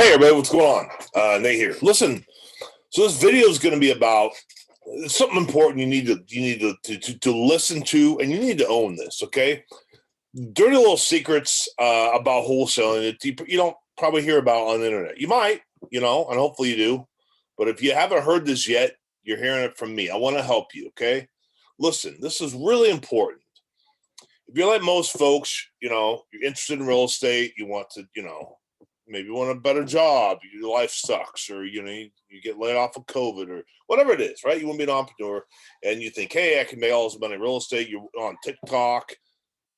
Hey everybody, what's going on? Nate here. Listen, so this video is going to be about something important. You need to listen to, and you need to own this. Okay, dirty little secrets about wholesaling that you don't probably hear about on the internet. You might, and hopefully you do. But if you haven't heard this yet, you're hearing it from me. I want to help you. Okay, listen, this is really important. If you're like most folks, you're interested in real estate. You want to, maybe you want a better job, your life sucks, or you get laid off of COVID or whatever it is, right? You want to be an entrepreneur and you think, hey, I can make all this money in real estate. You're on TikTok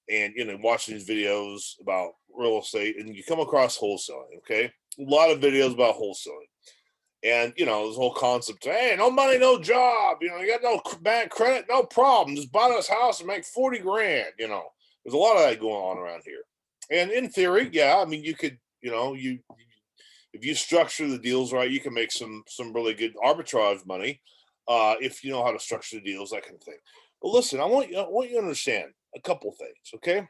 and watching these videos about real estate, and you come across wholesaling. Okay, a lot of videos about wholesaling, and this whole concept, hey, no money, no job, you got no bad credit, no problem, just buy this house and make 40 grand. There's a lot of that going on around here. And in theory, yeah, I mean, you could, you if you structure the deals right, you can make some really good arbitrage money if you know how to structure the deals, that kind of thing. But listen, I want you to understand a couple things, okay?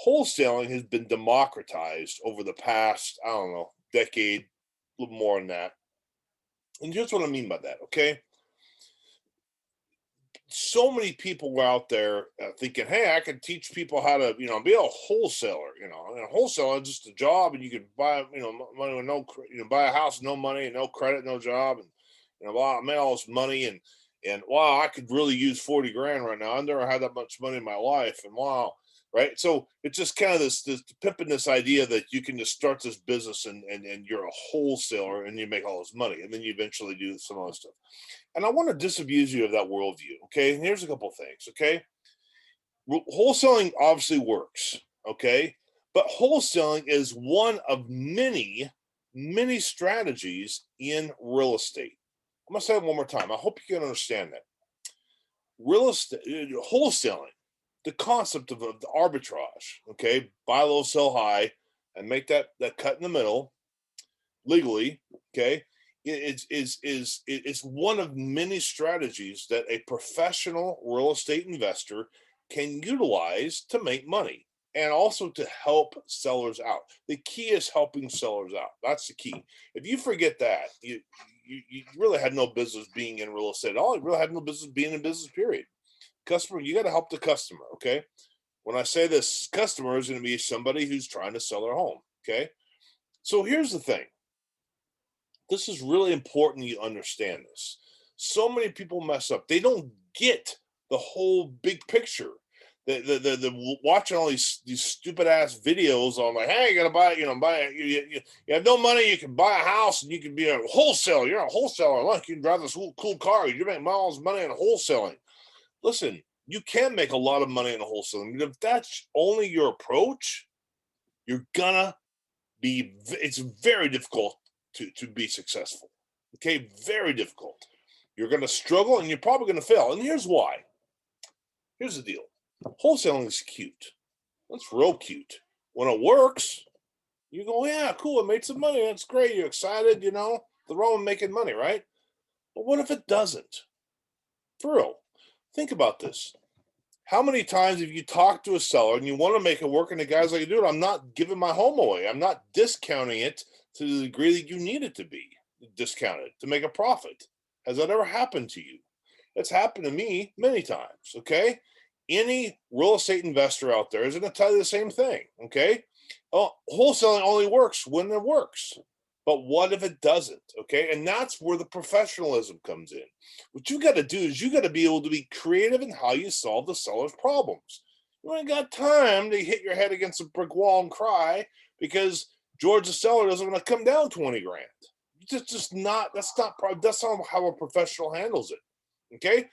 Wholesaling has been democratized over the past, I don't know, decade, a little more than that. And here's what I mean by that, okay? So many people were out there thinking, hey, I can teach people how to, be a wholesaler, and a wholesaler is just a job, and you can buy, money with no, buy a house, no money, no credit, no job. And, wow, I made all this money and wow, I could really use 40 grand right now. I've never had that much money in my life. And wow. Right. So it's just kind of this pimping this idea that you can just start this business and you're a wholesaler and you make all this money. And then you eventually do some other stuff. And I want to disabuse you of that worldview. Okay. And here's a couple of things. Okay. Wholesaling obviously works. Okay. But wholesaling is one of many, many strategies in real estate. I'm going to say it one more time. I hope you can understand that. Real estate, wholesaling, the concept of the arbitrage, okay, buy low, sell high, and make that cut in the middle legally, okay, it's one of many strategies that a professional real estate investor can utilize to make money and also to help sellers out. The key is helping sellers out. That's the key. If you forget that, you really had no business being in real estate at all. You really had no business being in business, period. Customer, you got to help the customer, okay? When I say this, customer is going to be somebody who's trying to sell their home, okay? So here's the thing. This is really important you understand this. So many people mess up. They don't get the whole big picture. The watching all these stupid ass videos on like, hey, you gotta buy, you have no money, you can buy a house and you can be a wholesaler. You're a wholesaler. Look, you can drive this cool car. You make miles of money in wholesaling. Listen, you can make a lot of money in wholesaling. If that's only your approach, you're gonna be. It's very difficult to be successful. Okay, very difficult. You're gonna struggle and you're probably gonna fail. And here's why. Here's the deal. Wholesaling is cute. That's real cute. When it works, you go, yeah, cool, I made some money. That's great. You're excited, the wrong making money, right? But what if it doesn't? For real. Think about this. How many times have you talked to a seller and you want to make it work and the guy's like, dude, I'm not giving my home away. I'm not discounting it to the degree that you need it to be discounted to make a profit. Has that ever happened to you? It's happened to me many times, okay? Any real estate investor out there is going to tell you the same thing, okay? Oh, wholesaling only works when it works. But what if it doesn't, okay? And that's where the professionalism comes in. What you got to do is you got to be able to be creative in how you solve the seller's problems. You ain't got time to hit your head against a brick wall and cry because George the seller doesn't want to come down 20 grand. That's not how a professional handles it, okay?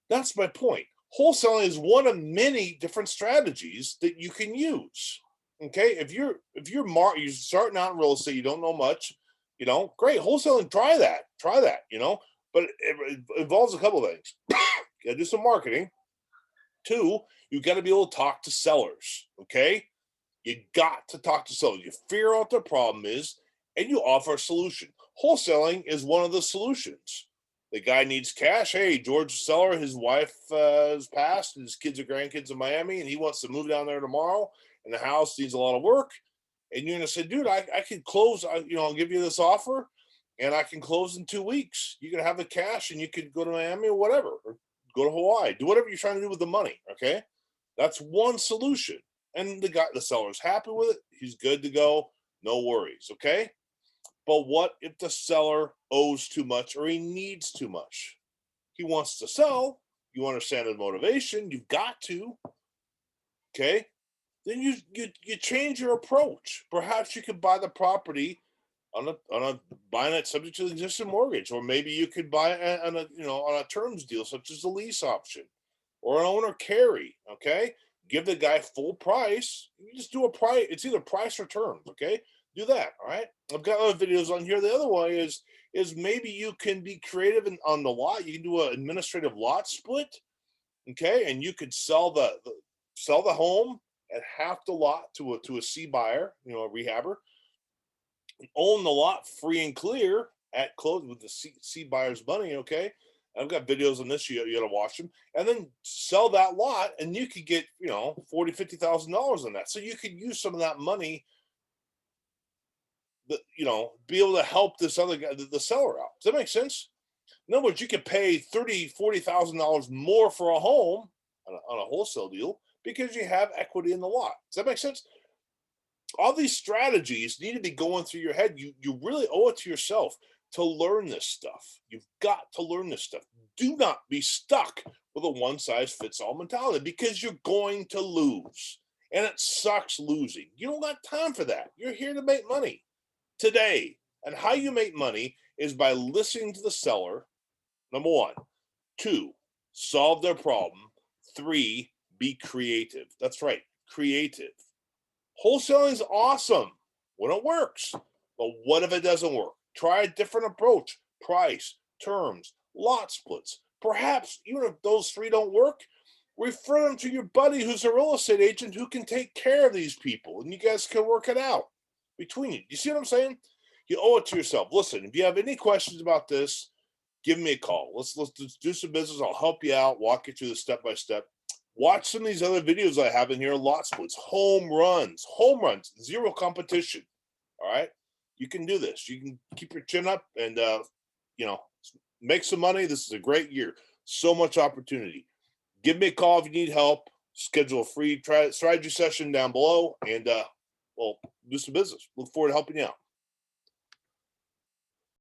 That's my point. Wholesaling is one of many different strategies that you can use. Okay, if you're starting out in real estate, you don't know much, great, wholesaling, try that, but it involves a couple of things. You gotta do some marketing. 2, you got to be able to talk to sellers. Okay, you got to talk to sellers. You figure out what their problem is, and you offer a solution. Wholesaling is one of the solutions. The guy needs cash. Hey, George the seller, his wife has passed, and his kids or grandkids in Miami, and he wants to move down there tomorrow, and the house needs a lot of work. And you're going to say, dude, I can close, I'll give you this offer and I can close in 2 weeks. You can have the cash and you could go to Miami or whatever, or go to Hawaii, do whatever you're trying to do with the money. Okay. That's one solution. And the seller's happy with it. He's good to go. No worries. Okay. But what if the seller owes too much or he needs too much? He wants to sell. You understand the motivation. You've got to. Okay. Then you change your approach. Perhaps you could buy the property on a buying it subject to the existing mortgage, or maybe you could buy it on a terms deal such as a lease option or an owner carry. Okay, give the guy full price. You just do a price. It's either price or terms. Okay, do that. All right. I've got other videos on here. The other one is maybe you can be creative on the lot. You can do an administrative lot split. Okay, and you could sell the home at half the lot to a C buyer, a rehabber, own the lot free and clear at close with the C buyer's money. Okay, I've got videos on this. You got to watch them, and then sell that lot, and you could get $40,000-$50,000 on that. So you could use some of that money that be able to help this other guy, the seller out. Does that make sense? In other words, you could pay $30,000-$40,000 more for a home on a wholesale deal because you have equity in the lot. Does that make sense? All these strategies need to be going through your head. You really owe it to yourself to learn this stuff. You've got to learn this stuff. Do not be stuck with a one-size-fits-all mentality because you're going to lose. And it sucks losing. You don't got time for that. You're here to make money today. And how you make money is by listening to the seller, number one. 2, solve their problem. 3, be creative. That's right, creative. Wholesaling is awesome when it works, but what if it doesn't work? Try a different approach. Price, terms, lot splits. Perhaps even if those 3 don't work, refer them to your buddy who's a real estate agent who can take care of these people, and you guys can work it out between you. You see what I'm saying? You owe it to yourself. Listen, if you have any questions about this, give me a call. Let's do some business. I'll help you out, walk you through the step by step. Watch some of these other videos I have in here, lot splits, home runs, 0 competition. All right. You can do this. You can keep your chin up and, make some money. This is a great year. So much opportunity. Give me a call if you need help. Schedule a free strategy session down below and, we'll do some business. Look forward to helping you out.